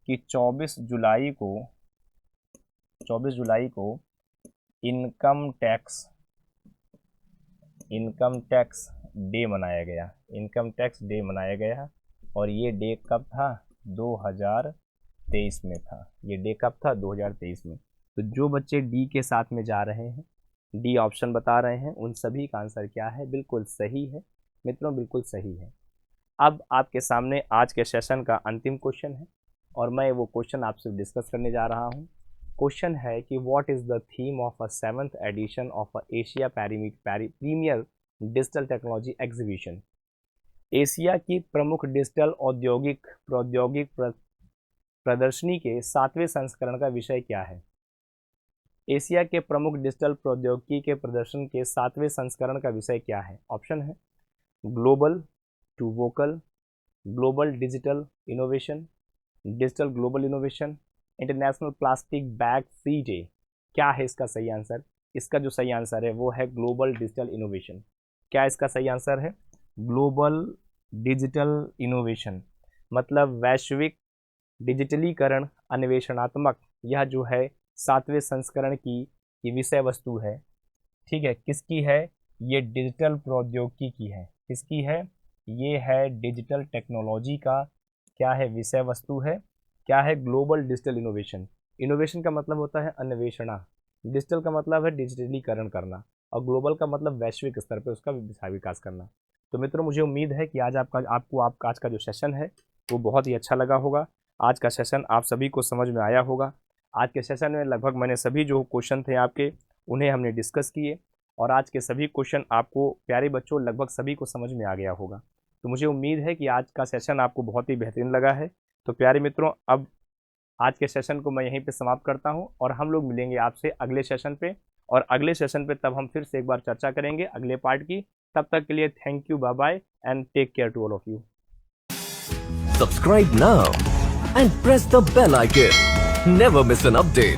कि 24 जुलाई को इनकम टैक्स डे मनाया गया। और ये डे कब था, 2023 में था। ये डे कब था, 2023 में। तो जो बच्चे डी के साथ में जा रहे हैं, डी ऑप्शन बता रहे हैं, उन सभी का आंसर क्या है, बिल्कुल सही है मित्रों, बिल्कुल सही है। अब आपके सामने आज के सेशन का अंतिम क्वेश्चन है, और मैं वो क्वेश्चन आपसे डिस्कस करने जा रहा हूँ। क्वेश्चन है कि what is the theme of a 7th edition of Asia premier digital technology exhibition. Asia की प्रमुख डिजिटल औद्योगिक प्रौद्योगिक प्रदर्शनी के 7वें संस्करण का विषय क्या है। एशिया के प्रमुख डिजिटल प्रौद्योगिकी के प्रदर्शन के 7वें संस्करण का विषय क्या है। ऑप्शन है global to vocal, global digital innovation, digital global innovation, international plastic bag free day. क्या है इसका सही आंसर, इसका जो सही आंसर है वो है ग्लोबल डिजिटल इनोवेशन। क्या इसका सही आंसर है? ग्लोबल डिजिटल इनोवेशन, मतलब वैश्विक डिजिटलीकरण अन्वेषणात्मक, यह जो है 7वें संस्करण की विषय वस्तु है। ठीक है, किसकी है? ये डिजिटल प्रौद्योगिकी की है। किसकी है? ये है डिजिटल टेक्नोलॉजी का क्या है? विषय वस्तु है। क्या है? Global digital innovation. इनोवेशन का मतलब होता है अन्वेषणा, डिजिटल का मतलब है डिजिटलीकरण करना, और ग्लोबल का मतलब वैश्विक स्तर पर उसका विकास करना। तो मित्रों, मुझे उम्मीद है कि आज आपका आज का जो सेशन है वो बहुत ही अच्छा लगा होगा। आज का सेशन आप सभी को समझ में आया होगा। आज के सेशन में लगभग मैंने सभी जो क्वेश्चन थे आपके, उन्हें हमने डिस्कस किए, और आज के सभी क्वेश्चन आपको प्यारे बच्चों लगभग सभी को समझ में आ गया होगा। तो मुझे उम्मीद है कि आज का सेशन आपको बहुत ही बेहतरीन लगा है। तो प्यारे मित्रों, अब आज के सेशन को मैं यहीं पे समाप्त करता हूं, और हम लोग मिलेंगे आपसे अगले सेशन पे, और अगले सेशन पे तब हम फिर से एक बार चर्चा करेंगे अगले पार्ट की। तब तक के लिए thank you, bye bye, and take care to all of you. Subscribe now and press the bell icon. Never miss an update.